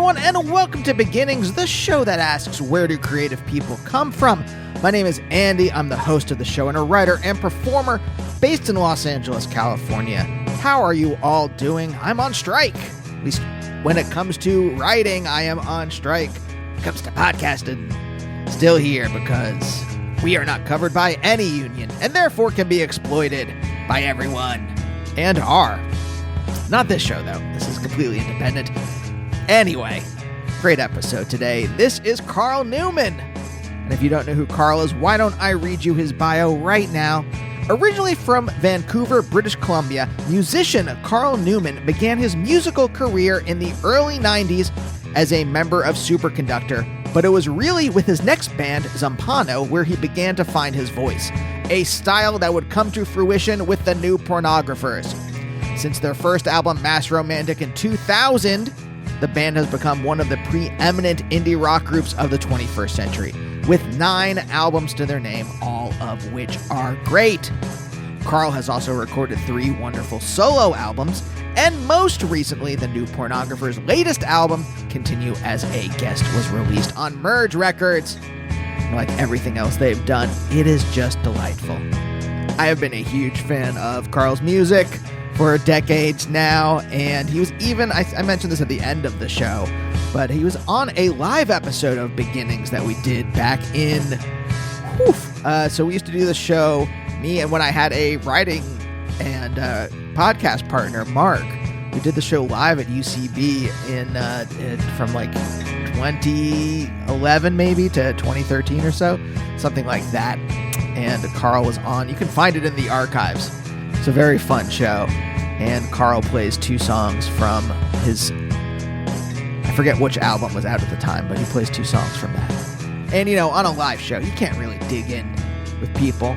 everyone, and welcome to Beginnings, the show that asks, where do creative people come from? My name is Andy. I'm the host of the show and a writer and performer based in Los Angeles, California. How are you all doing? I'm on strike. At least when it comes to writing, I am on strike. When it comes to podcasting, still here because we are not covered by any union and therefore can be exploited by everyone. And are. Not this show, though. This is completely independent. Anyway, great episode today. This is Carl Newman. And if you don't know who Carl is, why don't I read you his bio right now? Originally from Vancouver, British Columbia, musician Carl Newman began his musical career in the early 90s as a member of Superconductor, but it was really with his next band, Zampano, where he began to find his voice, a style that would come to fruition with the New Pornographers. Since their first album, Mass Romantic, in 2000, the band has become one of the preeminent indie rock groups of the 21st century, with 9 albums to their name, all of which are great. Carl has also recorded 3 wonderful solo albums, and most recently, the New Pornographers' latest album, Continue as a Guest, was released on Merge Records. Like everything else they've done, it is just delightful. I have been a huge fan of Carl's music for decades now, and he was even, I mentioned this at the end of the show, but he was on a live episode of Beginnings that we did back in, so we used to do the show, me and when I had a writing and podcast partner, Mark, we did the show live at UCB from like 2011 maybe to 2013 or so, something like that, and Carl was on. You can find it in the archives. It's a very fun show, and Carl plays 2 songs from his, I forget which album was out at the time, but he plays 2 songs from that. And, you know, on a live show, you can't really dig in with people,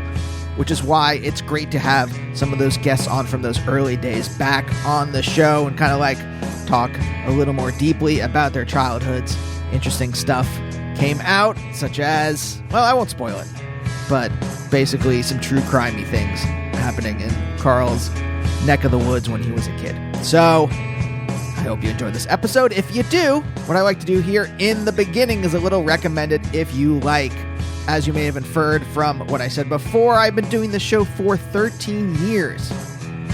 which is why it's great to have some of those guests on from those early days back on the show and kind of like talk a little more deeply about their childhoods. Interesting stuff came out, such as, well, I won't spoil it, but basically some true crimey things happening in Carl's neck of the woods when he was a kid. So, I hope you enjoyed this episode. If you do, what I like to do here in the beginning is a little recommended if you like. As you may have inferred from what I said before, I've been doing the show for 13 years.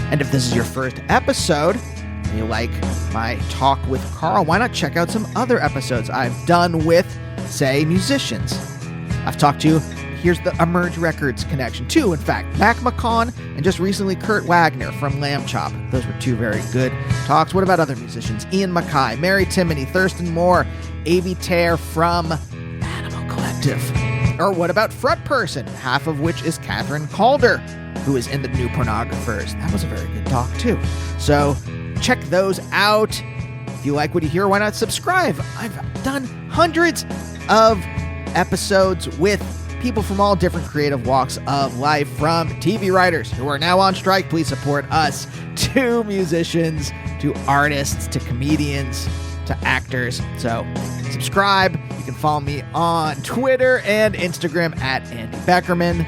And if this is your first episode, and you like my talk with Carl, why not check out some other episodes I've done with, say, musicians. I've talked to, here's the Emerge Records connection too, in fact, Mac McCon and just recently Kurt Wagner from Lamb Chop. Those were 2 very good talks. What about other musicians? Ian Mackay, Mary Timony, Thurston Moore, Avi Tare from Animal Collective. Or what about Front Person, half of which is Catherine Calder, who is in the New Pornographers. That was a very good talk too. So check those out. If you like what you hear, why not subscribe? I've done hundreds of episodes with people from all different creative walks of life, from TV writers who are now on strike, please support us, to musicians, to artists, to comedians, to actors. So subscribe. You can follow me on Twitter and Instagram at Andy Beckerman.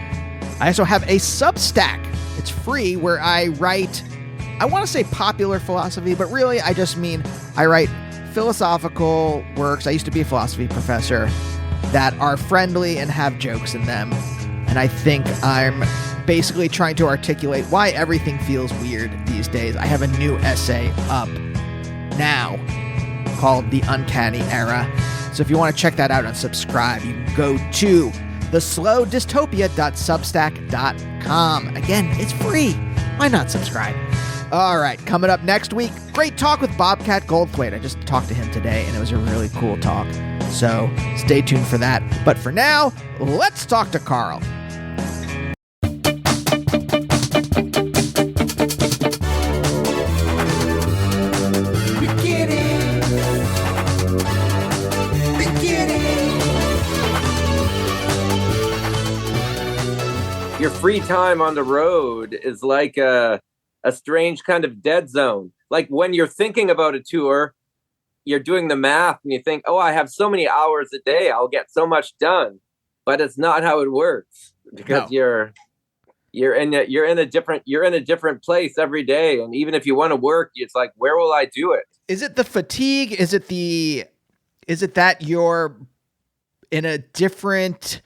I also have a Substack. It's free, where I write, I want to say popular philosophy, but really I just mean I write philosophical works. I used to be a philosophy professor that are friendly and have jokes in them. And I think I'm basically trying to articulate why everything feels weird these days. I have a new essay up now called The Uncanny Era. So if you want to check that out and subscribe, you can go to theslowdystopia.substack.com. Again, it's free. Why not subscribe? All right, coming up next week, great talk with Bobcat Goldthwait. I just talked to him today, and it was a really cool talk. So stay tuned for that. But for now, let's talk to Carl. Your free time on the road is like a strange kind of dead zone. Like when you're thinking about a tour, you're doing the math and you think, oh, I have so many hours a day, I'll get so much done. But it's not how it works, because you're in a different place every day. And even if you want to work, it's like, where will I do it? Is it the fatigue? Is it the Is it that you're in a different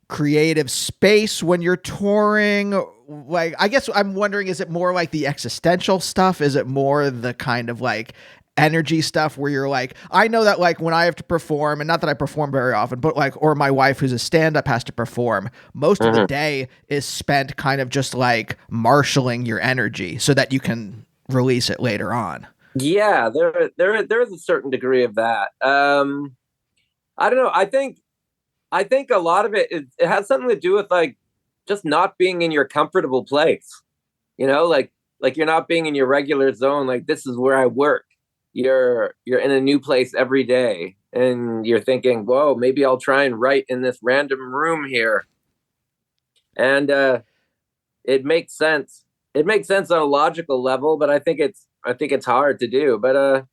creative space when you're touring? Like, I guess I'm wondering, is it more like the existential stuff? Is it more the kind of like energy stuff where you're like, I know that like when I have to perform, and not that I perform very often, but like, or my wife who's a stand-up has to perform, most of the day is spent kind of just like marshaling your energy so that you can release it later on. Yeah, there is a certain degree of that. I don't know. I think a lot of it has something to do with like just not being in your comfortable place. You know, like you're not being in your regular zone. Like, this is where I work. You're in a new place every day, and you're thinking, whoa, maybe I'll try and write in this random room here. And it makes sense. It makes sense on a logical level, but I think it's hard to do. But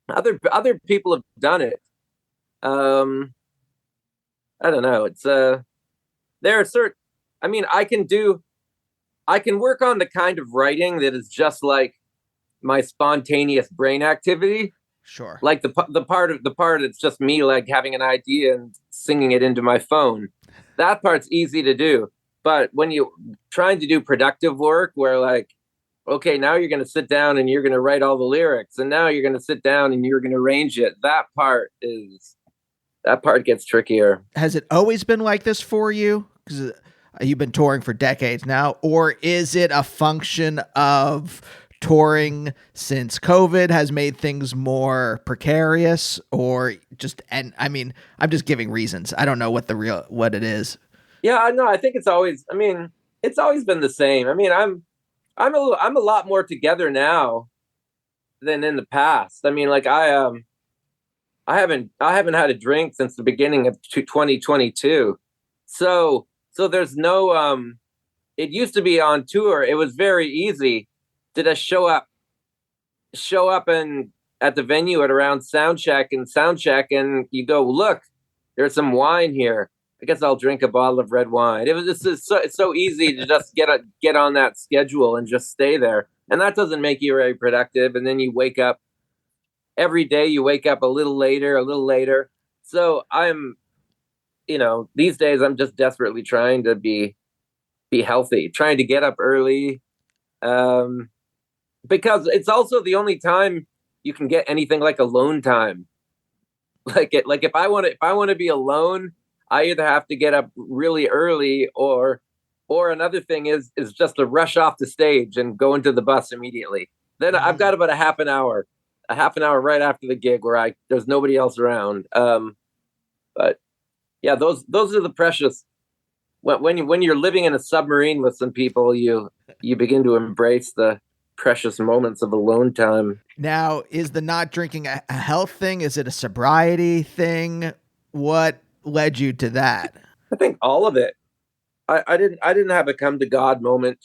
other people have done it. I don't know. It's there are certain. I mean, I can work on the kind of writing that is just like my spontaneous brain activity. Sure. Like the part it's just me like having an idea and singing it into my phone. That part's easy to do. But when you trying to do productive work where like, okay, now you're going to sit down and you're going to write all the lyrics, and now you're going to sit down and you're going to arrange it. That part gets trickier. Has it always been like this for you? Because you've been touring for decades now, or is it a function of touring since COVID has made things more precarious, or just, and I mean, I'm just giving reasons. I don't know what it is. Yeah, no, I think it's always been the same. I mean, I'm a lot more together now than in the past. I mean, like I haven't had a drink since the beginning of 2022. So there's no it used to be on tour. It was very easy to just show up and at the venue at around sound check, and you go, look, there's some wine here. I guess I'll drink a bottle of red wine. It's so easy to just get on that schedule and just stay there. And that doesn't make you very productive. And then you wake up every day, you wake up a little later. So these days I'm just desperately trying to be healthy, trying to get up early. Because it's also the only time you can get anything like alone time. Like if I want to be alone, I either have to get up really early, or another thing is just to rush off the stage and go into the bus immediately. Then I've got about a half an hour right after the gig where there's nobody else around. But yeah, those are the precious. When you're living in a submarine with some people, you begin to embrace the precious moments of alone time. Now, is the not drinking a health thing? Is it a sobriety thing? What led you to that? I think all of it. I didn't have a come to God moment.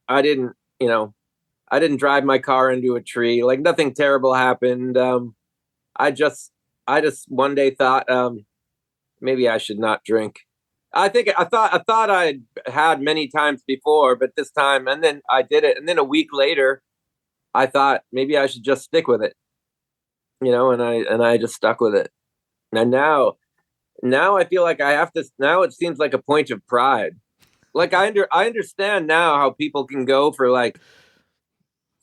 I didn't drive my car into a tree. Like, nothing terrible happened. I just one day thought maybe I should not drink. I thought I had many times before, but this time, and then I did it, and then a week later, I thought maybe I should just stick with it. And I just stuck with it. And now I feel like I have to. Now it seems like a point of pride. Like I understand now how people can go for like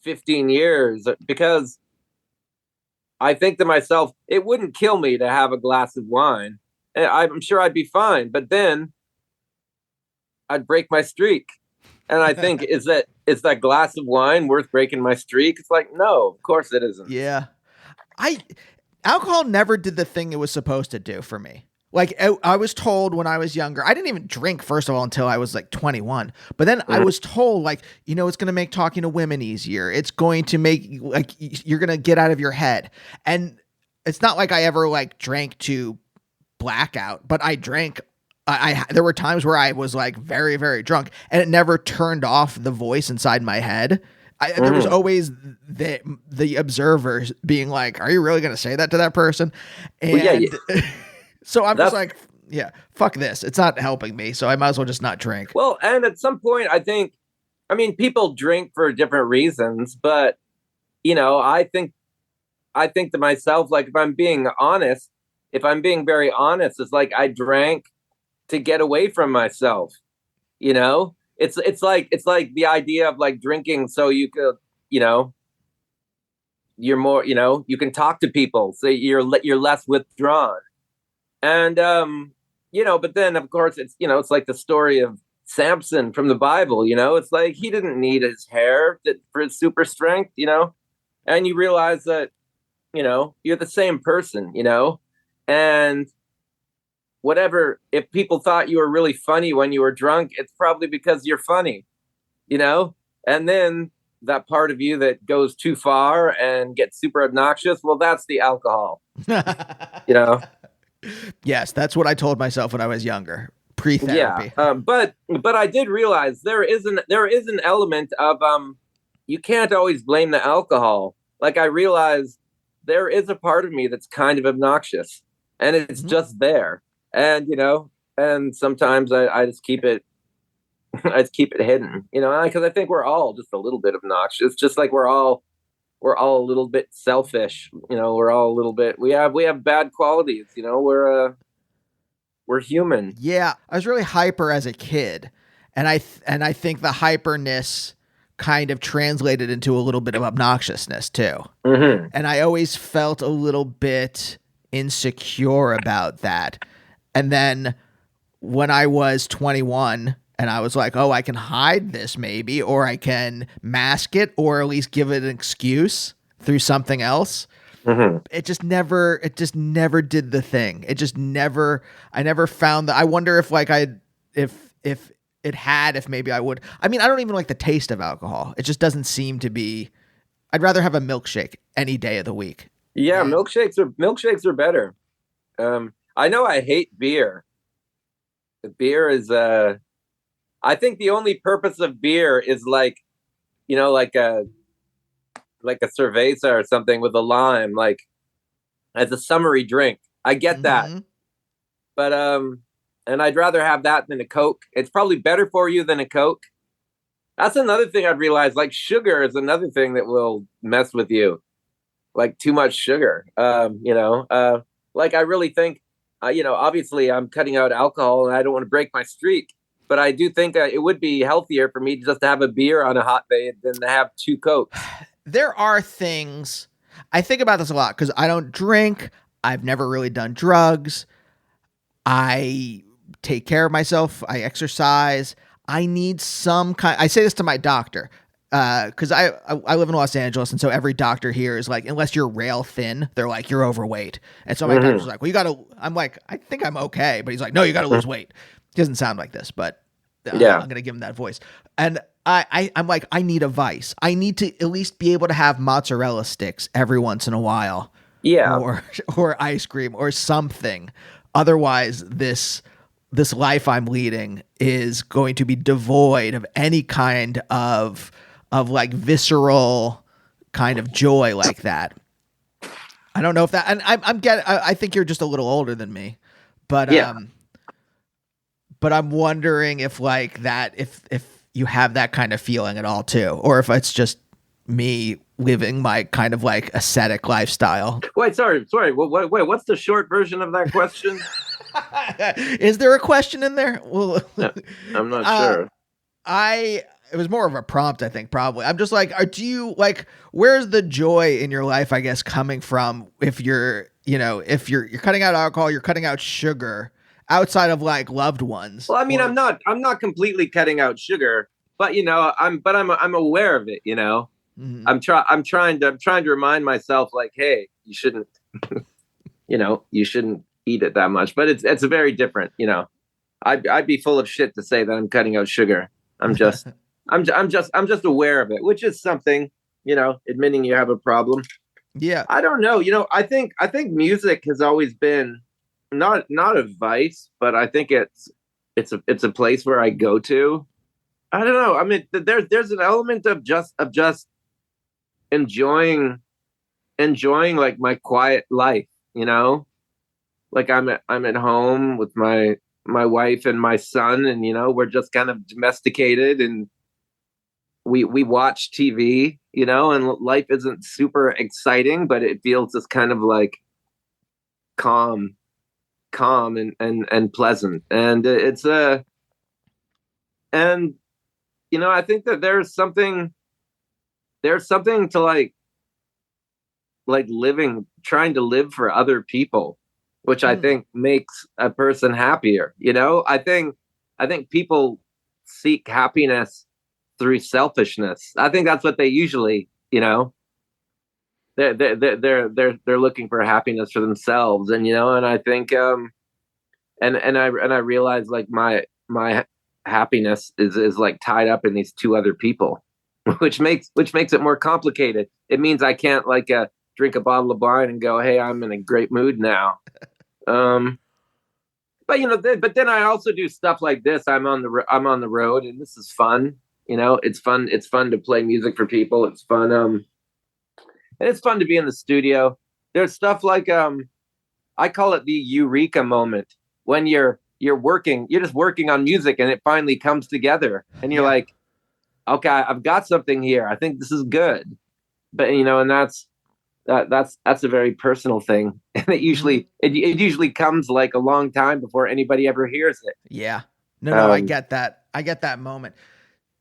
15 years, because I think to myself, it wouldn't kill me to have a glass of wine. And I'm sure I'd be fine, but then I'd break my streak. And I think, is that glass of wine worth breaking my streak? It's like, no, of course it isn't. Yeah. Alcohol never did the thing it was supposed to do for me. Like, I was told when I was younger, I didn't even drink, first of all, until I was like 21. But then I was told, like, it's going to make talking to women easier. It's going to make, like, you're going to get out of your head. And it's not like I ever like drank to blackout, but I drank. There were times where I was like very, very drunk, and it never turned off the voice inside my head. There was always the observers being like, "Are you really going to say that to that person?" And yeah. So I'm just like, "Yeah, fuck this. It's not helping me. So I might as well just not drink." Well, and at some point, people drink for different reasons, but I think I think to myself, like, if I'm being very honest, it's like I drank to get away from myself. You know, it's like the idea of like drinking so you could, you know, you're more, you know, you can talk to people, so you're less withdrawn. And you know, but then of course it's, you know, it's like the story of Samson from the Bible. You know, it's like he didn't need his hair for his super strength. You know, and you realize that, you know, you're the same person. You know, and whatever, if people thought you were really funny when you were drunk, it's probably because you're funny. You know, and then that part of you that goes too far and gets super obnoxious, well, that's the alcohol. You know. Yes, that's what I told myself when I was younger, Yeah, pre-therapy. but I did realize there is an element of you can't always blame the alcohol. Like I realized there is a part of me that's kind of obnoxious, and it's Mhm. just there. And you know, and sometimes I just keep it I just keep it hidden. You know, because I think we're all just a little bit obnoxious, just like we're all a little bit selfish. You know, we're all a little bit we have bad qualities. You know, we're human. Yeah, I was really hyper as a kid, and I think the hyperness kind of translated into a little bit of obnoxiousness too. Hmm. And I always felt a little bit insecure about that. And then when I was 21 and I was like, "Oh, I can hide this maybe, or I can mask it, or at least give it an excuse through something else." Hmm. It just never did the thing. I never found that. I wonder if like if it had, if maybe I would. I mean, I don't even like the taste of alcohol. It just doesn't seem to be. I'd rather have a milkshake any day of the week. Yeah, And milkshakes are better. I know I hate beer. Beer is I think the only purpose of beer is like, you know, like a cerveza or something with a lime, like as a summery drink. I get that. mm-hmm. But and I'd rather have that than a Coke. It's probably better for you than a Coke. That's another thing I've realized. Like sugar is another thing that will mess with you. Like too much sugar. You know, like I really think, you know, obviously I'm cutting out alcohol and I don't want to break my streak, but I do think it would be healthier for me just to have a beer on a hot day than to have two Cokes. There are things I think about this a lot because I don't drink. I've never really done drugs. I take care of myself. I exercise. I need some kind. I say this to my doctor because I live in Los Angeles, and so every doctor here is like, unless you're rail thin, they're like you're overweight. And so my doctor's like, well, you got to. I'm like, I think I'm okay, but he's like, no, you got to lose weight. He doesn't sound like this, but Yeah. I'm gonna give him that voice. And I'm like, I need a vice. I need to at least be able to have mozzarella sticks every once in a while, Yeah. or ice cream or something. Otherwise, this life I'm leading is going to be devoid of any kind of like visceral kind of joy like that. I don't know if that, and I think you're just a little older than me, but Yeah. but I'm wondering if like that, if you have that kind of feeling at all too, or if it's just me living my kind of like ascetic lifestyle. Wait, sorry. Wait, what's the short version of that question? Is there a question in there? Well, No, I'm not sure. it was more of a prompt, I think, probably. I'm just like, do you like, where's the joy in your life, I guess, coming from if you're, you know, if you're cutting out alcohol, you're cutting out sugar outside of like loved ones. Well, I mean, Or, I'm not completely cutting out sugar, but you know, I'm aware of it. You know, Mhm. I'm trying to remind myself, like, hey, you shouldn't, you know, you shouldn't eat it that much. But it's a very different. You know, I'd be full of shit to say that I'm cutting out sugar. I'm just I'm just aware of it, which is something. You know, admitting you have a problem. Yeah. I don't know. You know, I think music has always been not a vice, but I think it's a place where I go to. I don't know. I mean, there's an element of just enjoying like my quiet life. You know, like I'm at home with my wife and my son, and you know we're just kind of domesticated, and we watch TV. and life isn't super exciting, but it feels just kind of like calm, and pleasant. And it's a, and, I think that there's something to like trying to live for other people, which I think makes a person happier. I think people seek happiness through selfishness. I think that's what they usually, they're looking for happiness for themselves. And I think and I realize like my happiness is like tied up in these two other people, which makes it more complicated. It means I can't like drink a bottle of wine and go, hey, I'm in a great mood now. um but then I also do stuff like this. I'm on the road, and this is fun. It's fun to play music for people. It's fun. And it's fun to be in the studio. There's stuff like I call it the eureka moment, when you're just working on music and it finally comes together, and you're like, okay, I've got something here. I think this is good. But and that's a very personal thing. And it usually comes like a long time before anybody ever hears it. Yeah. No, I get that. I get that moment.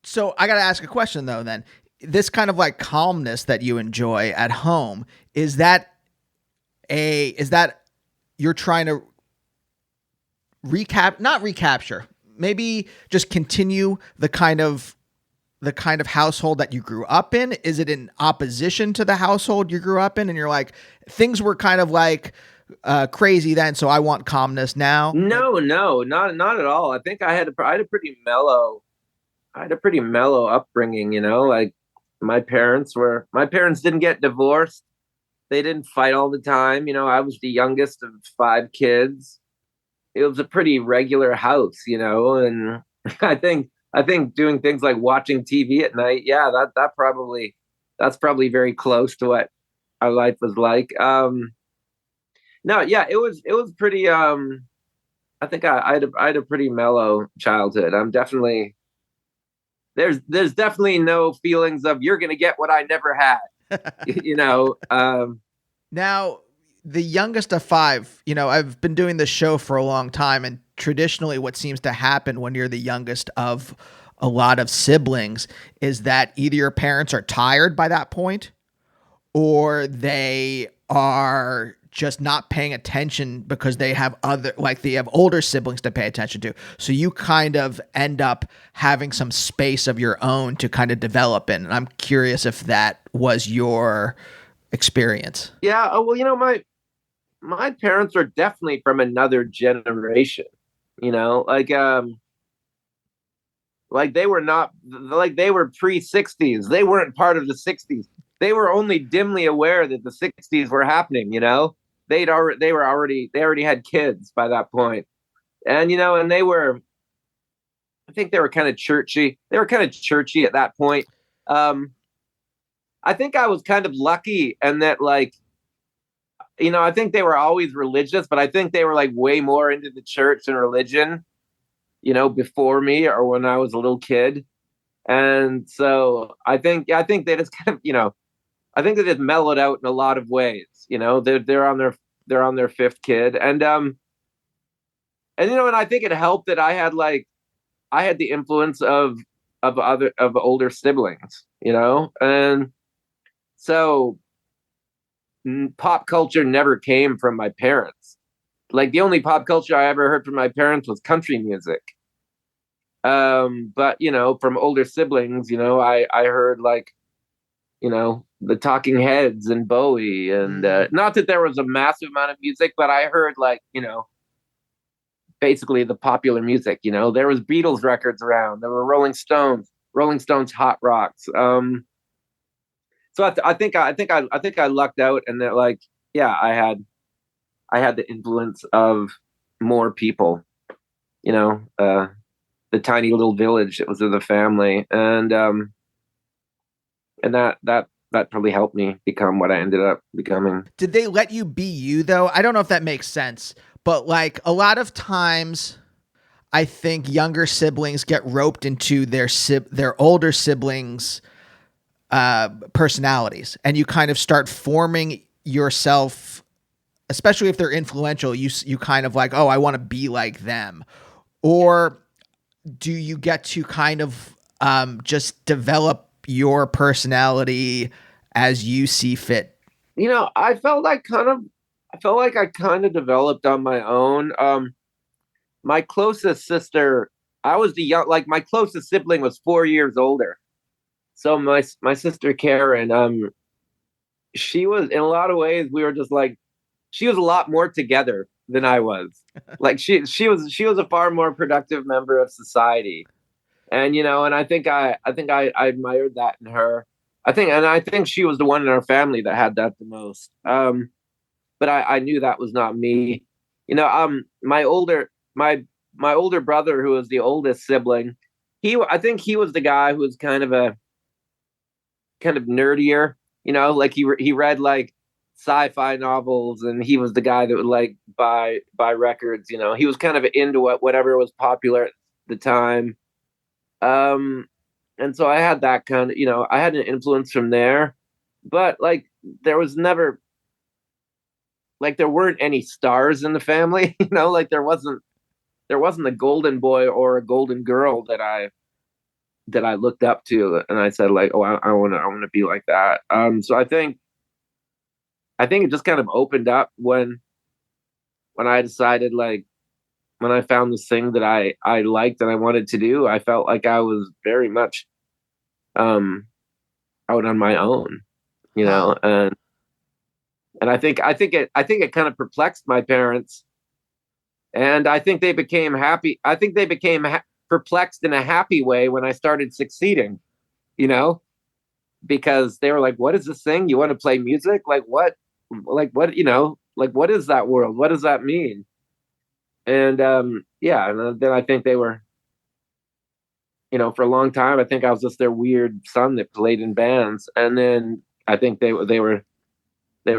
So I got to ask a question though, then. This kind of like calmness that you enjoy at home, is that you're trying to not recapture, maybe just continue the kind of household that you grew up in? Is it in opposition to the household you grew up in, and you're like, things were kind of like crazy then, so I want calmness now? No, not at all. I think I had a pretty mellow upbringing. Like my parents didn't get divorced. They didn't fight all the time. I was the youngest of 5 kids. It was a pretty regular house, and I think doing things like watching TV at night, yeah, that's probably very close to what our life was like. No, yeah, it was pretty. I think I had a pretty mellow childhood. I'm definitely there's definitely no feelings of you're gonna get what I never had. Now, the youngest of 5, I've been doing this show for a long time, and traditionally what seems to happen when you're the youngest of a lot of siblings is that either your parents are tired by that point, or they are just not paying attention because they have older siblings to pay attention to. So you kind of end up having some space of your own to kind of develop in. And I'm curious if that was your experience. Yeah. Oh, well, my parents are definitely from another generation, like they were not, like they were pre-60s. They weren't part of the 60s. They were only dimly aware that the 60s were happening. They already had kids by that point. And and I think they were kind of churchy. They were kind of churchy at that point. I think I was kind of lucky, and that like, I think they were always religious, but I think they were like way more into the church and religion, before me, or when I was a little kid. And so I think they just kind of, I think they just mellowed out in a lot of ways. They're on their 5th kid. And I think it helped that I had the influence of older siblings, and so pop culture never came from my parents. Like the only pop culture I ever heard from my parents was country music. But from older siblings, I heard like, the Talking Heads and Bowie, and not that there was a massive amount of music, but I heard like, basically the popular music. There was Beatles records around. There were Rolling Stones hot rocks. So I think I lucked out, and that like, yeah, I had the influence of more people, the tiny little village that was in the family, and that probably helped me become what I ended up becoming. Did they let you be you though? I don't know if that makes sense, but like a lot of times I think younger siblings get roped into their older siblings' personalities, and you kind of start forming yourself, especially if they're influential. You kind of like, oh, I want to be like them, or do you get to kind of just develop your personality as you see fit? I felt like I kind of developed on my own. My closest sister, I was the young, like my closest sibling was 4 years older. So my sister Karen, she was in a lot of ways we were just like she was a lot more together than I was. Like she was a far more productive member of society. And and I think I admired that in her. I think she was the one in our family that had that the most. But I knew that was not me. My older brother, who was the oldest sibling, I think he was the guy who was kind of nerdier. Like he read like sci-fi novels, and he was the guy that would like buy records. He was kind of into whatever was popular at the time. Um, and so I had that kind of, I had an influence from there, but like there was never like there weren't any stars in the family. Like there wasn't a golden boy or a golden girl that I looked up to, and I said like, oh, I want to be like that. So I think it just kind of opened up when I decided, like, when I found this thing that I liked and I wanted to do. I felt like I was very much um out on my own, Huh. and I think it kind of perplexed my parents, and I think they became happy. I think they became perplexed in a happy way when I started succeeding, you know, because they were like, "What is this thing? You want to play music? Like what? Like what? Like what is that world? What does that mean?" And yeah, and then I think they were, for a long time, I think I was just their weird son that played in bands, and then I think they were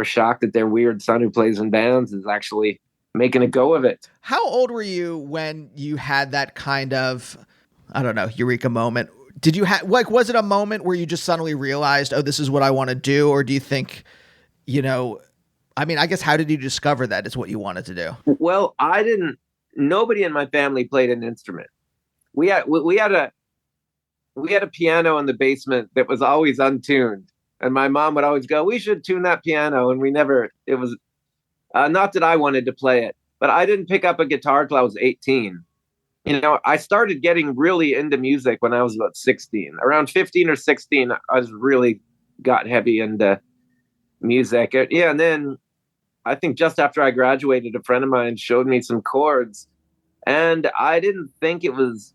shocked that their weird son who plays in bands is actually making a go of it. How old were you when you had that kind of, I don't know, eureka moment? Did you have, like, was it a moment where you just suddenly realized, oh, this is what I want to do? Or do you think, you know, I mean, I guess, how did you discover that is what you wanted to do? Well, I didn't. Nobody in my family played an instrument. We had a piano in the basement that was always untuned, and my mom would always go, "We should tune that piano," and we never. It was not that I wanted to play it, but I didn't pick up a guitar till I was 18. I started getting really into music when I was about 16. Around 15 or 16, I was really got heavy into music. Yeah, and then I think just after I graduated, a friend of mine showed me some chords, and I didn't think it was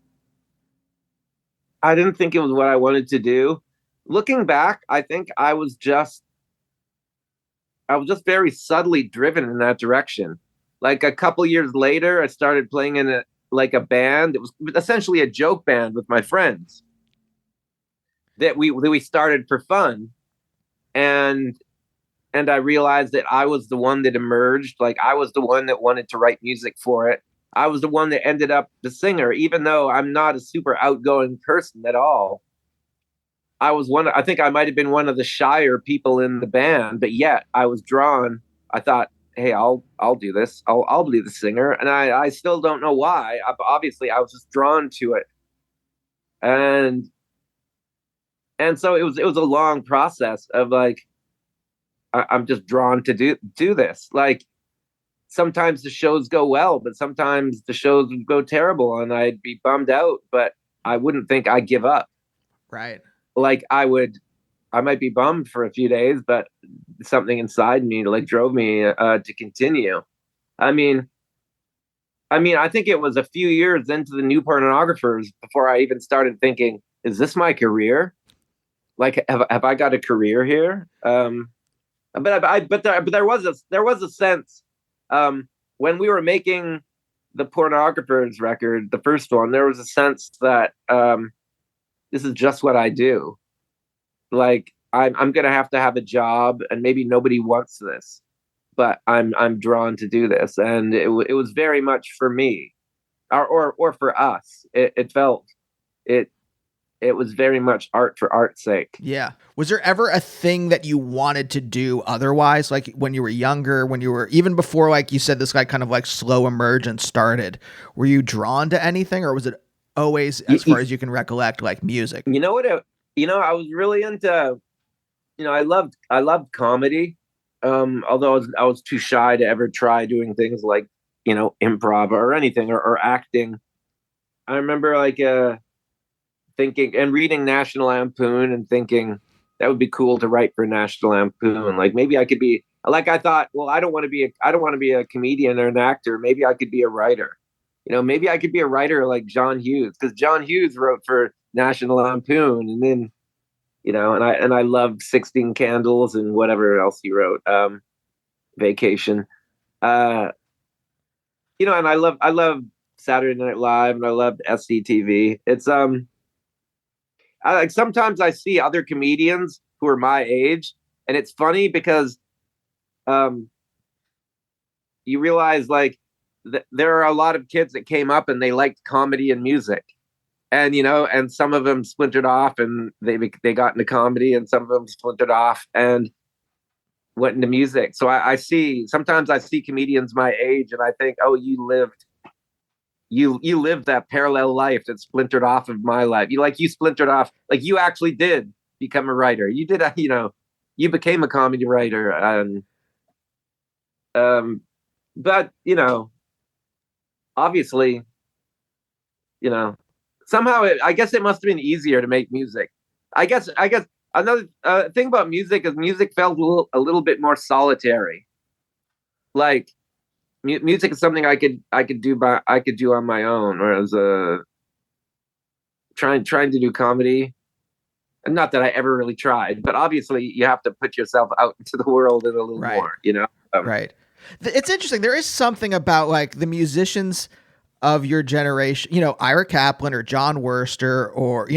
what I wanted to do. Looking back, I think I was just very subtly driven in that direction. Like a couple years later, I started playing in a band. It was essentially a joke band with my friends that we started for fun, and and I realized that I was the one that emerged. Like I was the one that wanted to write music for it. I was the one that ended up the singer, even though I'm not a super outgoing person at all. I was one. I think I might have been one of the shyer people in the band, but yet I was drawn. I thought, hey, I'll do this. I'll be the singer, and I still don't know why. Obviously, I was just drawn to it, and and so it was a long process of like I'm just drawn to do this. Like sometimes the shows go well, but sometimes the shows would go terrible, and I'd be bummed out. But I wouldn't think I'd give up. Right. Like I might be bummed for a few days, but something inside me like drove me to continue. I mean, I think it was a few years into the new pornographers before I even started thinking, is this my career? Like, have I got a career here? But there was a sense when we were making the pornographers record, the first one, there was a sense that this is just what I do. Like I'm gonna have to have a job, and maybe nobody wants this, but I'm drawn to do this, and it was very much for me, or for us. It felt it it was very much art for art's sake. Yeah. Was there ever a thing that you wanted to do otherwise? Like when you were younger, when you were even before, like you said, this like kind of like slow emergence started, were you drawn to anything, or was it always, as far as you can recollect, like music? You know what? I was really into, I loved comedy. Although I was too shy to ever try doing things like, improv or anything or acting. I remember like, thinking and reading National Lampoon and thinking that would be cool to write for National Lampoon. Like maybe I could be like, I thought, well, I don't want to be a comedian or an actor. Maybe I could be a writer. Maybe I could be a writer like John Hughes, because John Hughes wrote for National Lampoon, and then and I loved 16 Candles and whatever else he wrote, Vacation. Uh, and I love Saturday Night Live, and I loved SCTV. It's like sometimes I see other comedians who are my age, and it's funny because um, you realize like there are a lot of kids that came up and they liked comedy and music, and some of them splintered off and they got into comedy, and some of them splintered off and went into music. So sometimes I see comedians my age, and I think, oh, you lived that parallel life that splintered off of my life. You splintered off, like you actually did become a writer. You did, you became a comedy writer, and but obviously, somehow I guess it must have been easier to make music. I guess another thing about music is music felt a little bit more solitary. Like music is something I could do on my own, whereas trying to do comedy, and not that I ever really tried, but obviously you have to put yourself out into the world a little Right. more. Right. It's interesting. There is something about like the musicians of your generation, Ira Kaplan or John Wurster, or,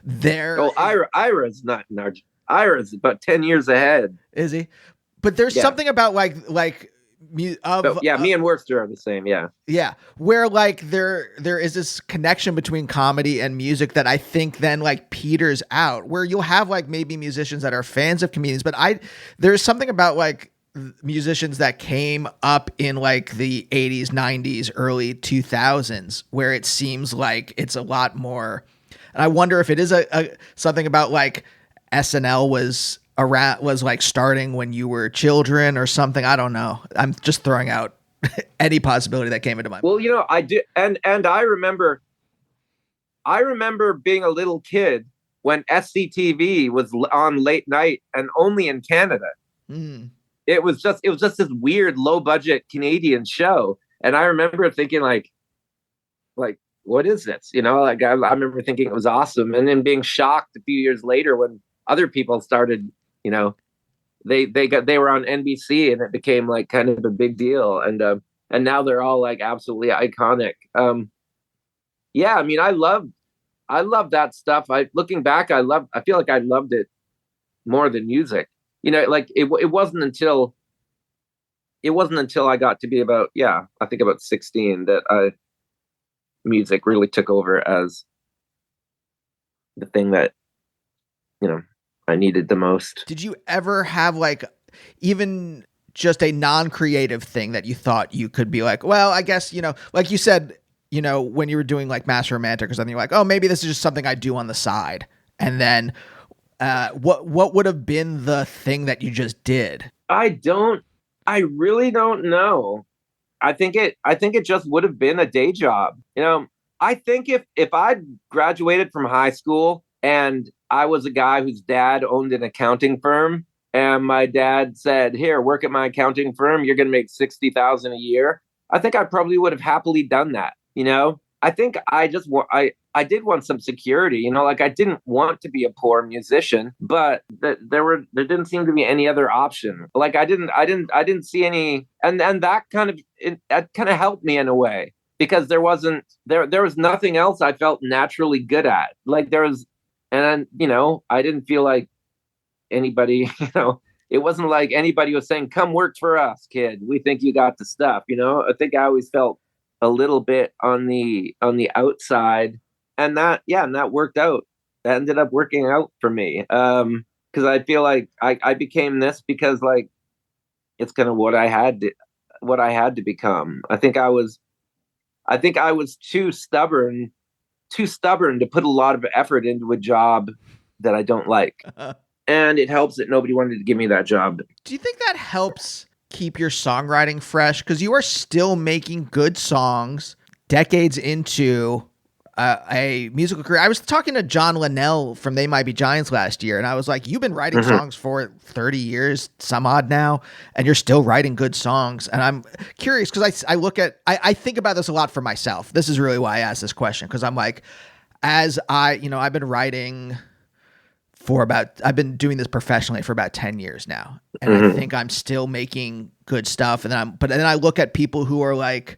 there. Oh, Ira's not in our. Ira's about 10 years ahead. Is he? But there's Yeah. something about like But yeah, me and Wurster are the same. Yeah. yeah, where like there is this connection between comedy and music that I think then like peters out, where you'll have like maybe musicians that are fans of comedians, but there's something about like musicians that came up in like the 80s, 90s, early 2000s, where it seems like it's a lot more. And I wonder if it is a something about like SNL was like starting when you were children or something. I don't know. I'm just throwing out any possibility that came into my mind. Well, I did, and I remember being a little kid when SCTV was on late night and only in Canada. Mm. It was just this weird low budget Canadian show, and I remember thinking like what is this? Like I remember thinking it was awesome, and then being shocked a few years later when other people started. They were on NBC, and it became like kind of a big deal, and now they're all like absolutely iconic. Yeah, I mean, I love that stuff. Looking back, I feel like I loved it more than music. Like it wasn't until I got to be about, I think about 16 that music really took over as the thing that I needed the most. Did you ever have like even just a non-creative thing that you thought you could be like, well, I guess, like you said, when you were doing like Master Romantic or something, you're like, oh, maybe this is just something I do on the side. And then what would have been the thing that you just did? I really don't know. I think it just would have been a day job. I think if I'd graduated from high school and I was a guy whose dad owned an accounting firm, and my dad said, "Here, work at my accounting firm. You're going to make $60,000 a year." I think I probably would have happily done that. I think I did want some security. Like I didn't want to be a poor musician, but there didn't seem to be any other option. Like I didn't see any, and that kind of helped me in a way, because there was nothing else I felt naturally good at. Like there was. And then, I didn't feel like anybody, it wasn't like anybody was saying, "Come work for us, kid. We think you got the stuff." I think I always felt a little bit on the outside, and that worked out. ended up working out for me. Because I feel like I became this because like it's kind of what I had to become. I think I was too stubborn to put a lot of effort into a job that I don't like. And it helps that nobody wanted to give me that job. Do you think that helps keep your songwriting fresh? Because you are still making good songs decades into a musical career. I was talking to John Linnell from They Might Be Giants last year, and I was like, you've been writing songs for 30 years, some odd now, and you're still writing good songs. And I'm curious because I think about this a lot for myself. This is really why I asked this question, because I'm like, I've been writing I've been doing this professionally for about 10 years now. And I think I'm still making good stuff. But then I look at people who are like,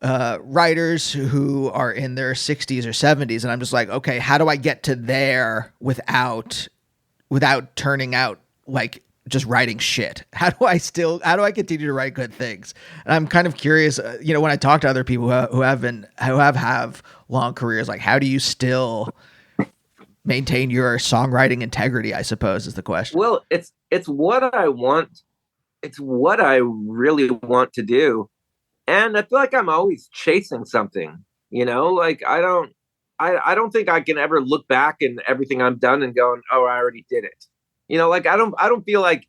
writers who are in their 60s or 70s, and I'm just like, okay, how do I get to there without turning out like just writing shit? How do I continue to write good things? And I'm kind of curious, when I talk to other people who have long careers, like how do you still maintain your songwriting integrity, I suppose, is the question. Well, it's what I want. It's what I really want to do. And I feel like I'm always chasing something, like I don't think I can ever look back in everything I've done and going, oh, I already did it. Like I don't feel like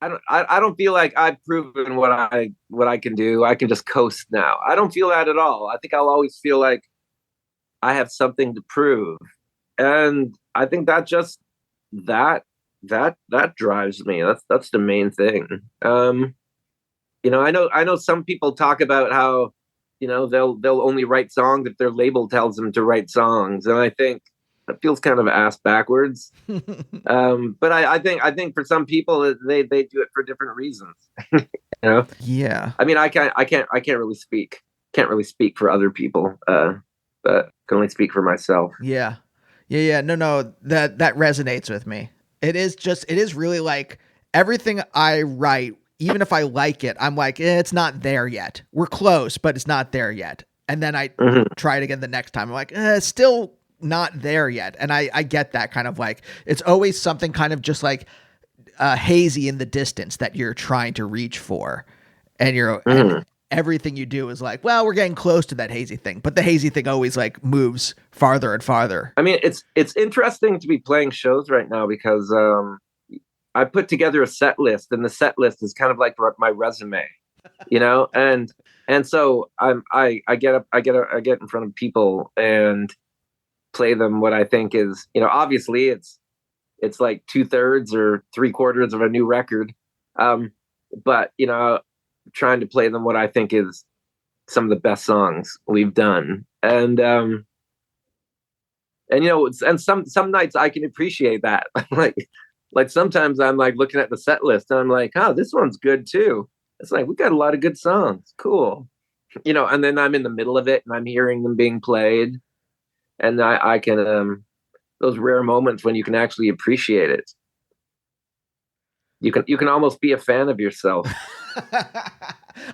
I've proven what I can do. I can just coast now. I don't feel that at all. I think I'll always feel like I have something to prove. And I think that drives me. That's the main thing. I know some people talk about how, they'll only write songs if their label tells them to write songs. And I think that feels kind of ass backwards. But I think for some people they do it for different reasons. Yeah. I mean, I can't really speak for other people. But can only speak for myself. Yeah. No, that resonates with me. It is really like everything I write, even if I like it, I'm like, it's not there yet. We're close, but it's not there yet. And then I try it again the next time. I'm like, it's still not there yet. And I get that kind of like, it's always something kind of just like hazy in the distance that you're trying to reach for. And and everything you do is like, well, we're getting close to that hazy thing. But the hazy thing always like moves farther and farther. I mean, it's interesting to be playing shows right now because I put together a set list, and the set list is kind of like my resume, and so I get in front of people and play them what I think is, obviously it's like 2/3 or 3/4 of a new record. But trying to play them what I think is some of the best songs we've done. And some nights I can appreciate that. Like sometimes I'm like looking at the set list and I'm like, oh, this one's good too. It's like, we got a lot of good songs. Cool. And then I'm in the middle of it and I'm hearing them being played. And I can, those rare moments when you can actually appreciate it. You can almost be a fan of yourself.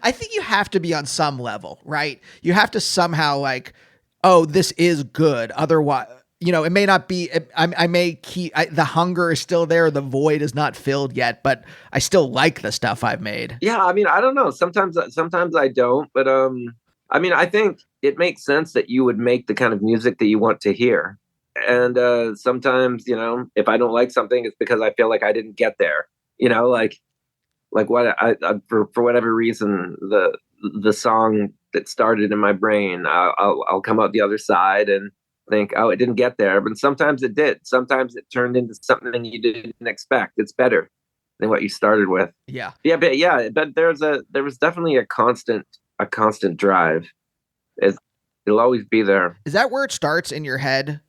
I think you have to be on some level, right? You have to somehow like, oh, this is good. Otherwise, it may not be, I may keep, the hunger is still there. The void is not filled yet, but I still like the stuff I've made. Yeah. I mean, I don't know. Sometimes I don't, but, I mean, I think it makes sense that you would make the kind of music that you want to hear. And, sometimes, if I don't like something, it's because I feel like I didn't get there, like what for whatever reason, the song that started in my brain, I'll come out the other side and think, oh, it didn't get there. But sometimes it did. Sometimes it turned into something you didn't expect. It's better than what you started with. Yeah. But there was definitely a constant drive. It'll always be there. Is that where it starts in your head?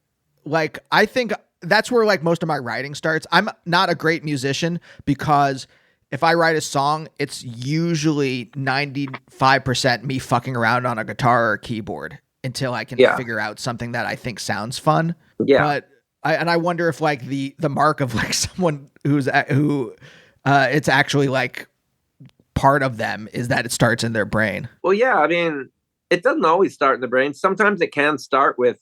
Like, I think that's where like most of my writing starts. I'm not a great musician because if I write a song, it's usually 95% me fucking around on a guitar or a keyboard until I can figure out something that I think sounds fun. Yeah. But I wonder if like the mark of like someone who it's actually like part of them is that it starts in their brain. Well, yeah. I mean, it doesn't always start in the brain. Sometimes it can start with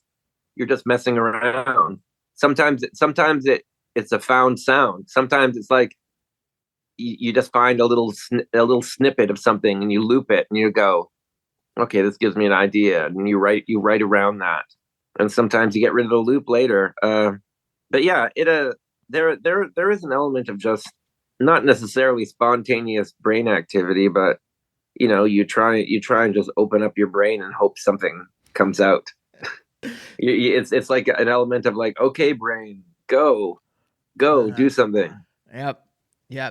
you're just messing around. Sometimes it's a found sound. Sometimes it's like you just find a little snippet of something and you loop it and you go, okay, this gives me an idea, and you write around that. And sometimes you get rid of the loop later. But yeah, there is an element of just not necessarily spontaneous brain activity, but you try and just open up your brain and hope something comes out. It's like an element of like, okay, brain, go, do something. Yep.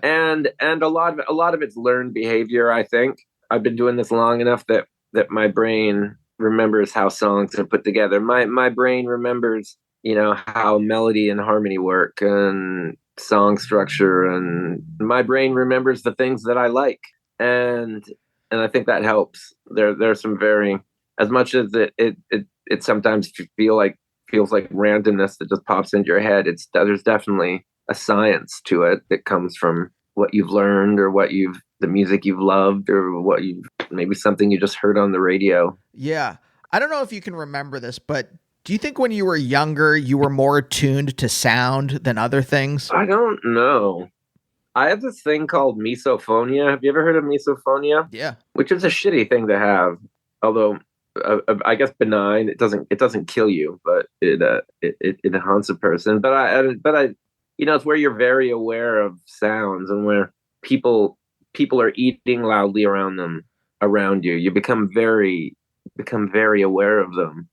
And a lot of it's learned behavior. I think I've been doing this long enough that my brain remembers how songs are put together. My brain remembers, how melody and harmony work and song structure, and my brain remembers the things that I like. And I think that helps. There's some very, as much as it sometimes feels like randomness that just pops into your head. There's definitely a science to it that comes from what you've learned or the music you've loved or maybe something you just heard on the radio. Yeah. I don't know if you can remember this, but do you think when you were younger, you were more attuned to sound than other things? I don't know. I have this thing called misophonia. Have you ever heard of misophonia? Yeah. Which is a shitty thing to have, although I guess benign. It doesn't kill you, but it haunts a person. But I it's where you're very aware of sounds and where people are eating loudly around you. You become very aware of them,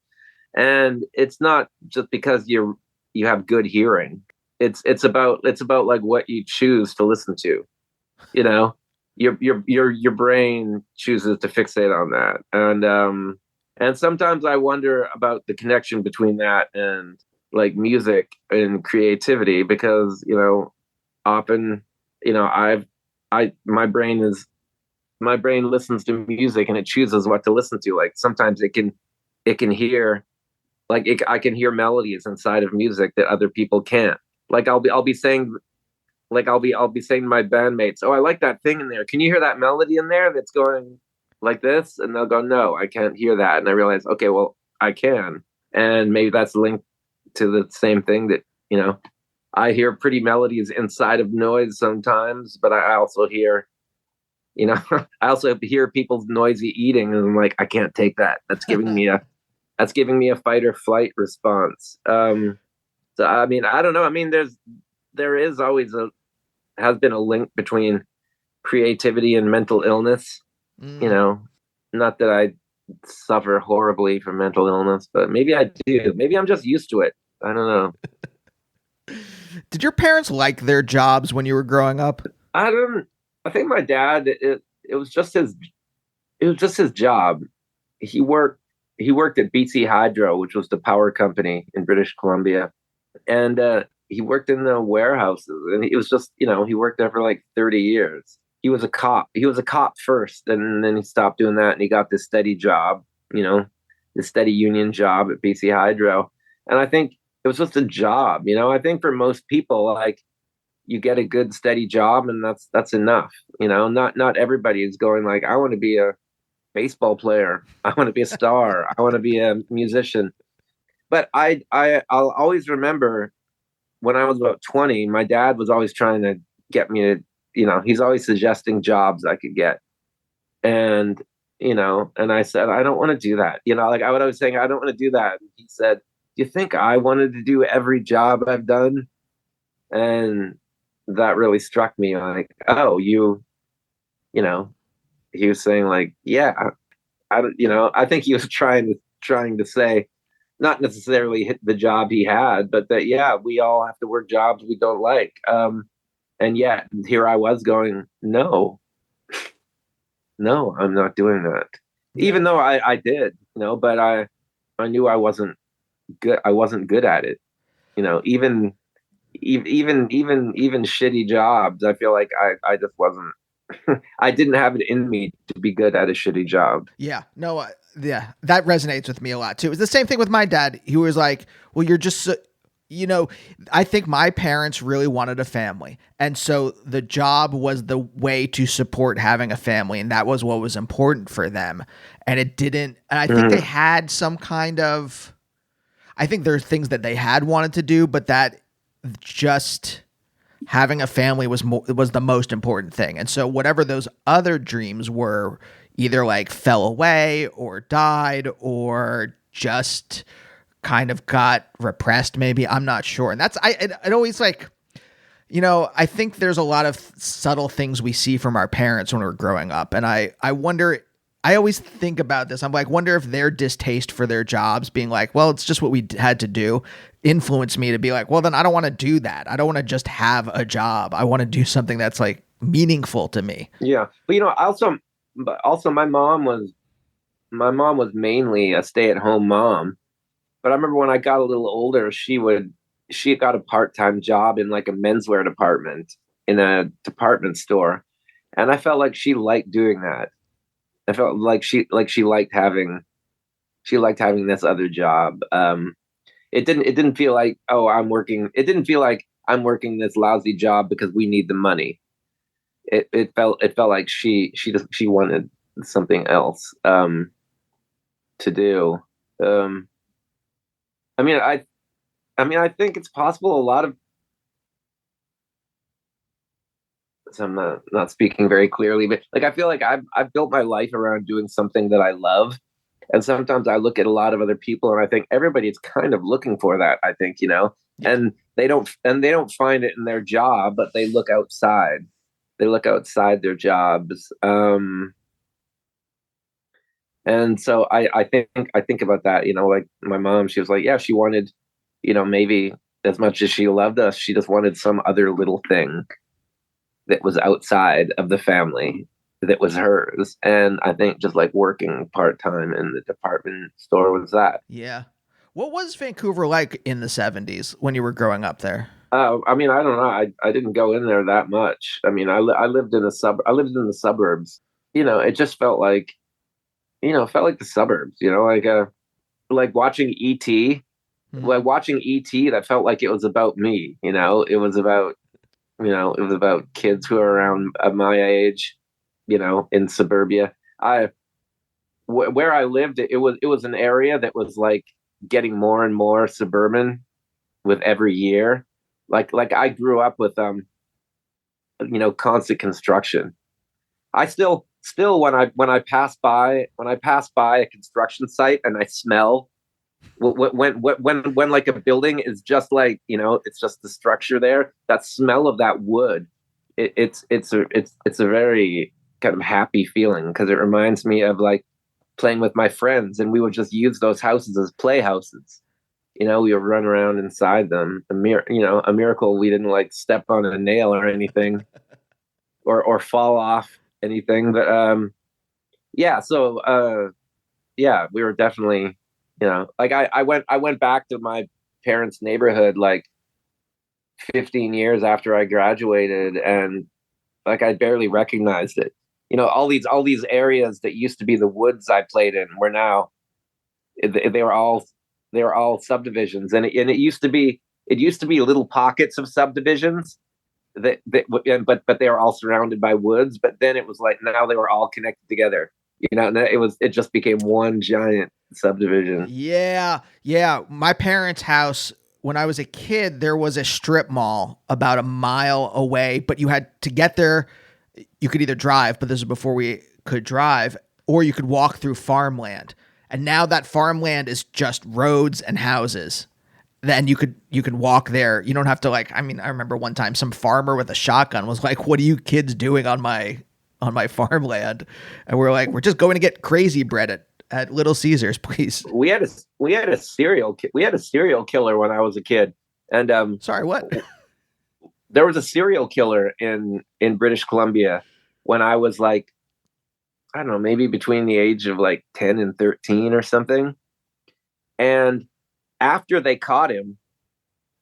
and it's not just because you have good hearing. It's about like what you choose to listen to. Your brain chooses to fixate on that, and sometimes I wonder about the connection between that and like music and creativity, because often my brain listens to music and it chooses what to listen to. Like sometimes it can hear, like I can hear melodies inside of music that other people can't. Like I'll be saying to my bandmates, oh, I like that thing in there. Can you hear that melody in there that's going like this? And they'll go, no, I can't hear that. And I realize, okay, well, I can. And maybe that's linked to the same thing that, I hear pretty melodies inside of noise sometimes, but I also hear, I also hear people's noisy eating, and I'm like, I can't take that. That's giving me a fight or flight response. So I mean, I don't know. I mean, there is always has been a link between creativity and mental illness. Not that I suffer horribly from mental illness, but maybe I do. Maybe I'm just used to it. I don't know. Did your parents like their jobs when you were growing up? I think my dad, it was just his job. He worked at BC Hydro, which was the power company in British Columbia. And he worked in the warehouses, and it was just, he worked there for like 30 years. He was a cop. He was a cop first, and then he stopped doing that, and he got this steady job, this steady union job at BC Hydro. And I think it was just a job, I think for most people, like, you get a good steady job and that's enough. Not everybody is going like, I want to be a baseball player. I want to be a star. I want to be a musician. But I'll always remember when I was about 20, my dad was always trying to get me to, he's always suggesting jobs I could get. And, and I said, I don't want to do that. Like I was saying, I don't want to do that. And he said, do you think I wanted to do every job I've done? And that really struck me, like, oh, he was saying like, yeah, I think he was trying to say, not necessarily hit the job he had, but that, yeah, we all have to work jobs we don't like. And yet here I was going, no, I'm not doing that. Yeah. Even though I did, but I knew I wasn't good. I wasn't good at it. Even shitty jobs, I feel like I just wasn't. I didn't have it in me to be good at a shitty job. Yeah, no, yeah, that resonates with me a lot too. It was the same thing with my dad. He was like, well, you're just, I think my parents really wanted a family. And so the job was the way to support having a family. And that was what was important for them. And it didn't, and I think they had some kind of, I think there's things that they had wanted to do, but that just having a family was the most important thing. And so whatever those other dreams were, either like fell away or died or just kind of got repressed. Maybe, I'm not sure. And that's it always like. I think there's a lot of subtle things we see from our parents when we're growing up. And I wonder, I always think about this. I'm like, wonder if their distaste for their jobs being like, well, it's just what we had to do, influenced me to be like, well, then I don't want to do that. I don't want to just have a job. I want to do something that's like meaningful to me. Yeah. But, also my mom was mainly a stay-at-home mom. But I remember when I got a little older, she got a part-time job in like a menswear department in a department store. And I felt like she liked doing that. I felt like she liked having this other job. It didn't feel like, oh, I'm working. It didn't feel like I'm working this lousy job because we need the money. It felt like she wanted something else to do. I think it's possible. A lot of, so I'm not speaking very clearly, but like I feel like I've built my life around doing something that I love, and sometimes I look at a lot of other people and I think everybody's kind of looking for that. I think Yeah. and they don't find it in their job, but they look outside. They look outside their jobs, and so I think about that. Like my mom, she was like, yeah, she wanted. Maybe as much as she loved us, she just wanted some other little thing that was outside of the family that was hers. And I think just like working part-time in the department store was that. Yeah. What was Vancouver like in the 70s when you were growing up there? I don't know. I didn't go in there that much. I lived in I lived in the suburbs. It just felt like, the suburbs, like watching E.T., like watching E.T., that felt like it was about me. It was about kids who are around my age, in suburbia. Where I lived, it was an area that was like getting more and more suburban with every year. Like I grew up with constant construction. I still when I pass by a construction site and I smell when like a building is just like, it's just the structure there, that smell of that wood, it's a very kind of happy feeling, because it reminds me of like playing with my friends, and we would just use those houses as playhouses. We would run around inside them. A miracle we didn't like step on a nail or anything, or fall off anything. But yeah, so yeah, we were definitely, like I went back to my parents' neighborhood like 15 years after I graduated, and like I barely recognized it. All these areas that used to be the woods I played in were now, they were all subdivisions, and it used to be little pockets of subdivisions but they were all surrounded by woods. But then it was like now they were all connected together. And it just became one giant subdivision. Yeah. My parents' house, when I was a kid, there was a strip mall about a mile away, but you had to get there. You could either drive, but this is before we could drive, or you could walk through farmland. And now that farmland is just roads and houses. Then you could walk there. You don't have to I remember one time some farmer with a shotgun was like, "What are you kids doing on my farmland?" And we're like, "We're just going to get crazy bread at Little Caesars, please." We had a serial killer when I was a kid. And sorry, what? There was a serial killer in British Columbia when I was like, I don't know, maybe between the age of like 10 and 13 or something. And after they caught him,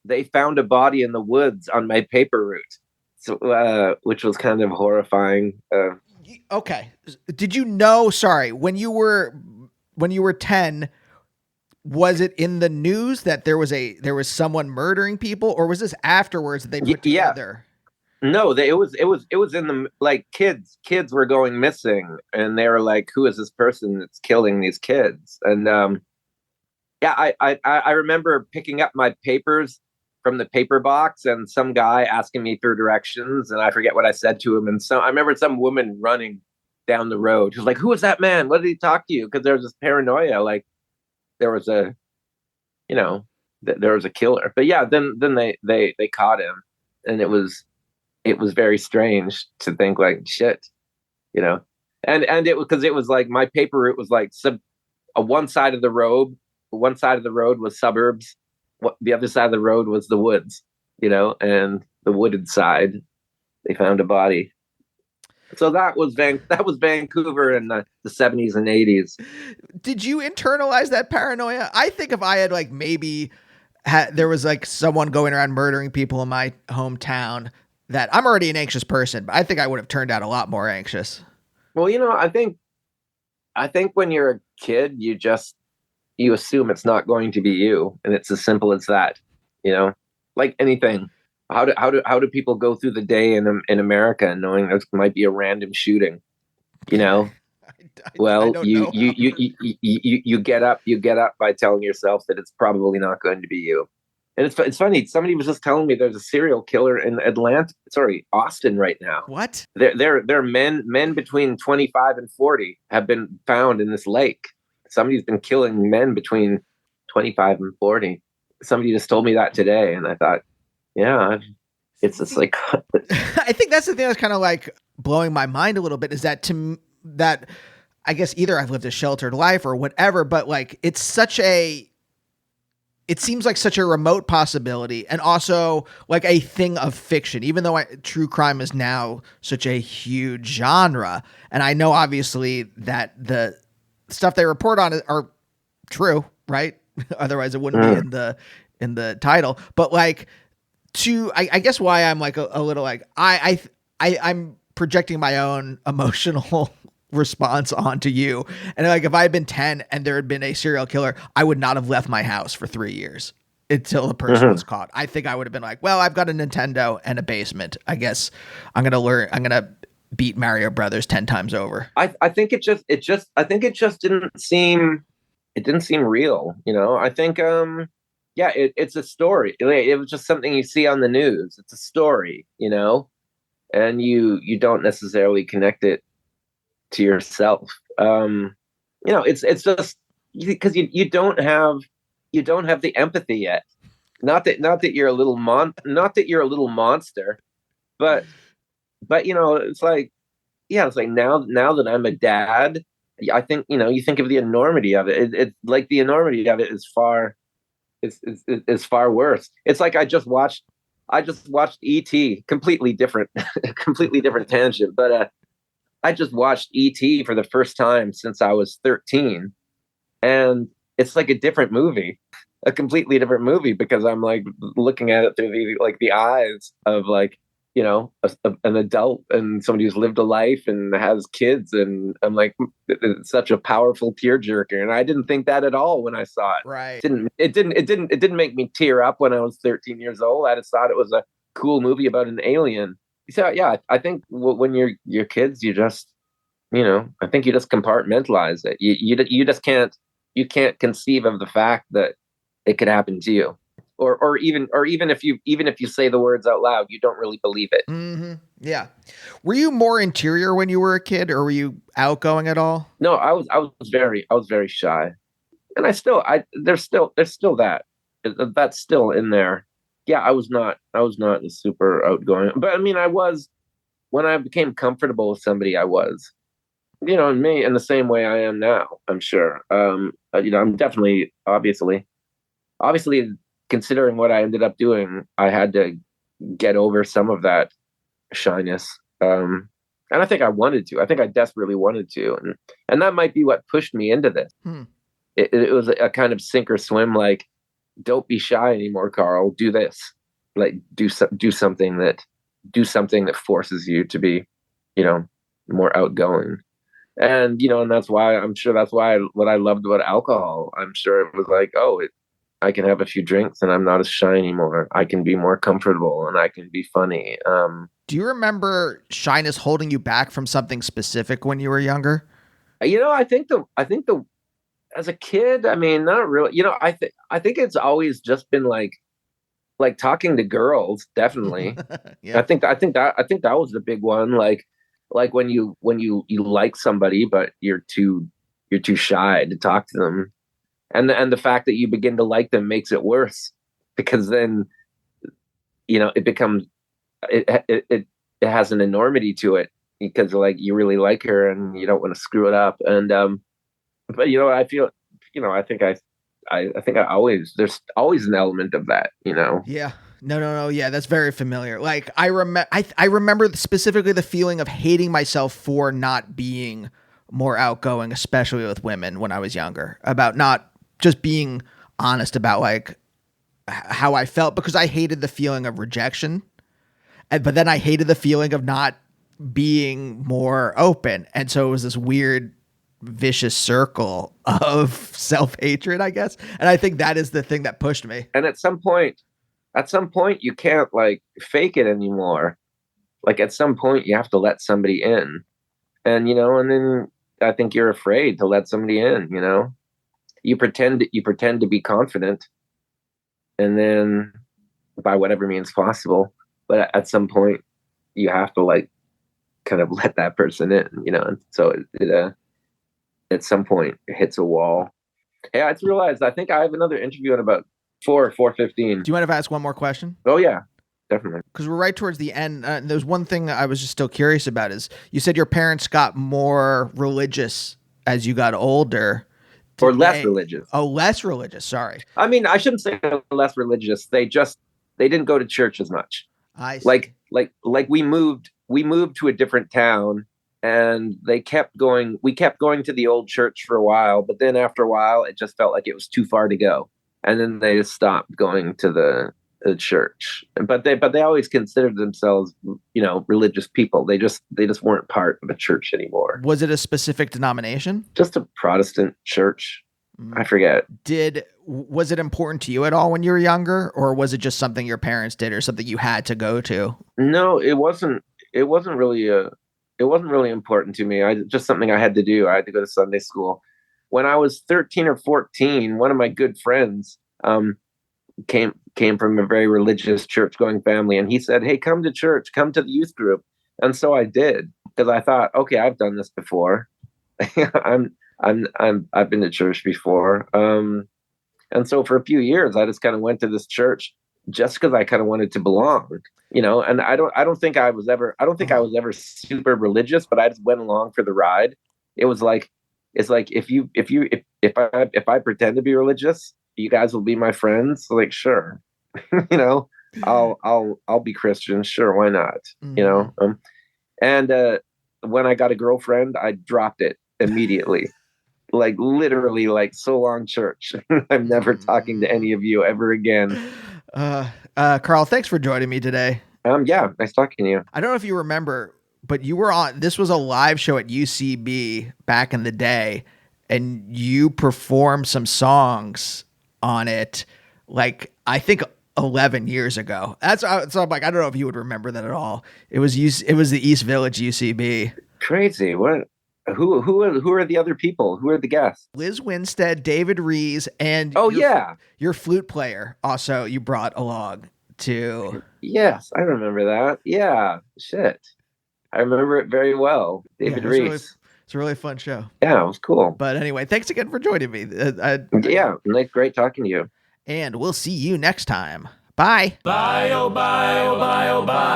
they found a body in the woods on my paper route. So, which was kind of horrifying. Okay. Did you know, sorry, when you were 10, was it in the news that there was someone murdering people, or was this afterwards that they put together? No, it was in the, like, kids were going missing, and they were like, who is this person that's killing these kids? And Yeah, I remember picking up my papers from the paper box and some guy asking me for directions, and I forget what I said to him. And so I remember some woman running down the road. She was like, "Who was that man? What did he talk to you?" Because there was this paranoia, like there was a, you know, there was a killer. But yeah, then they caught him, and it was very strange to think like shit, you know. And it was because it was like my paper route was like one side of the road, one side of the road was suburbs, the other side of the road was the woods, you know, and the wooded side they found a body. So that was Vancouver in the 70s and 80s. Did you internalize that paranoia? I think if I had like maybe there was like someone going around murdering people in my hometown, that I'm already an anxious person, but I think I would have turned out a lot more anxious. Well, you know, I think when you're a kid, you assume it's not going to be you, and it's as simple as that. You know, like anything. How do people go through the day in America knowing there might be a random shooting? You know, I well, don't know. You get up by telling yourself that it's probably not going to be you. And it's funny. Somebody was just telling me there's a serial killer in Austin right now. What? There are men between 25 and 40 have been found in this lake. Somebody's been killing men between 25 and 40. Somebody just told me that today, and I thought, yeah, it's just like I think that's the thing that's kind of like blowing my mind a little bit, is that that I guess either I've lived a sheltered life or whatever, but like it seems like such a remote possibility, and also like a thing of fiction, even though true crime is now such a huge genre. And I know obviously that the stuff they report on are true, right? Otherwise it wouldn't be in the title. But like I guess why I'm like a little like I'm projecting my own emotional response onto you. And like, if I had been 10 and there had been a serial killer, I would not have left my house for 3 years until the person was caught. I think I would have been like, well, I've got a Nintendo and a basement. I guess I'm going to beat Mario Brothers 10 times over. I think it just it didn't seem real, you know. I think yeah, it's a story. It was just something you see on the news. It's a story, you know, and you don't necessarily connect it to yourself. You know, it's just because you don't have the empathy yet. Not that you're a little monster, but you know, it's like, yeah, it's like now that I'm a dad, I think, you know, you think of the enormity of it. It's like the enormity of it is far worse. It's like I just watched E.T. completely different completely different tangent, but I just watched E.T. for the first time since I was 13, and it's like a different movie, a completely different movie, because I'm like looking at it through the eyes of, like, you know, an adult and somebody who's lived a life and has kids, and I'm like, it's such a powerful tearjerker, and I didn't think that at all when I saw it. Right. It didn't make me tear up when I was 13 years old. I just thought it was a cool movie about an alien. So yeah, I think when you're kids, you just, you know, I think you just compartmentalize it. You just can't conceive of the fact that it could happen to you, or even if you say the words out loud, you don't really believe it. Mm-hmm. Yeah. Were you more interior when you were a kid, or were you outgoing at all? No, I was very shy, and there's still that's still in there. Yeah, I was not super outgoing, but I mean, I was, when I became comfortable with somebody, I was, you know, me in the same way I am now, I'm sure. You know, I'm definitely, obviously, considering what I ended up doing, I had to get over some of that shyness. And I think I wanted to. I think I desperately wanted to, and that might be what pushed me into this. It was a kind of sink or swim, like, don't be shy anymore, Carl. Do this. Like, do something that forces you to be, you know, more outgoing. And, you know, and that's why what I loved about alcohol. I'm sure it was like, oh, I can have a few drinks and I'm not as shy anymore. I can be more comfortable and I can be funny. Do you remember shyness holding you back from something specific when you were younger? You know, I think As a kid, I mean, not really. I think it's always just been like talking to girls, definitely. Yeah. I think that was the big one. Like when you like somebody, but you're too shy to talk to them, and the fact that you begin to like them makes it worse because then it becomes it has an enormity to it because like you really like her and you don't want to screw it up. And but I feel I think I think I always there's always an element of that. Yeah. No. Yeah, that's very familiar. Like I remember specifically the feeling of hating myself for not being more outgoing, especially with women when I was younger, about not just being honest about like how I felt because I hated the feeling of rejection. But then I hated the feeling of not being more open. And so it was this weird vicious circle of self-hatred, I guess. And I think that is the thing that pushed me. And at some point you can't like fake it anymore. Like at some point you have to let somebody in. And then I think you're afraid to let somebody in. You pretend to be confident, and then by whatever means possible, but at some point you have to like kind of let that person in. And so it at some point it hits a wall. Hey, I just realized I think I have another interview at about 4:15. Do you mind if I ask one more question? Oh yeah, definitely. Because we're right towards the end. There's one thing I was just still curious about is you said your parents got more religious as you got older. Or less religious. Oh, less religious. Sorry. I mean, I shouldn't say less religious. They didn't go to church as much. I see. Like we moved to a different town, and we kept going to the old church for a while, but then after a while it just felt like it was too far to go. And then they just stopped going to the church. But they always considered themselves, religious people. They just weren't part of a church anymore. Was it a specific denomination? Just a Protestant church. I forget. Was it important to you at all when you were younger, or was it just something your parents did or something you had to go to? No, it wasn't really important to me. Just something I had to do. I had to go to Sunday school. When I was 13 or 14, one of my good friends came from a very religious church-going family, and he said, "Hey, come to church, come to the youth group." And so I did, because I thought, okay, I've done this before. I've been to church before. And so for a few years, I just kind of went to this church just because I kind of wanted to belong, and I don't think I was ever super religious, but I just went along for the ride. It's like if I pretend to be religious, you guys will be my friends. Like, sure, I'll be Christian. Sure, why not? Mm-hmm. And when I got a girlfriend, I dropped it immediately. Like literally, like, so long, church. I'm never talking to any of you ever again. Carl, thanks for joining me today. Yeah, nice talking to you. I don't know if you remember, but you were on, this was a live show at UCB back in the day, and you performed some songs on it, like, I think 11 years ago. So I'm like, I don't know if you would remember that at all. It was the East Village UCB. Crazy. What? Who are the other people? Who are the guests? Liz Winstead, David Rees, and your flute player also you brought along to. Yes, I remember that. Yeah, shit. I remember it very well. David Rees. It's a really fun show. Yeah, it was cool. But anyway, thanks again for joining me. Yeah, great talking to you. And we'll see you next time. Bye. Bye, oh bye, oh bye, oh bye.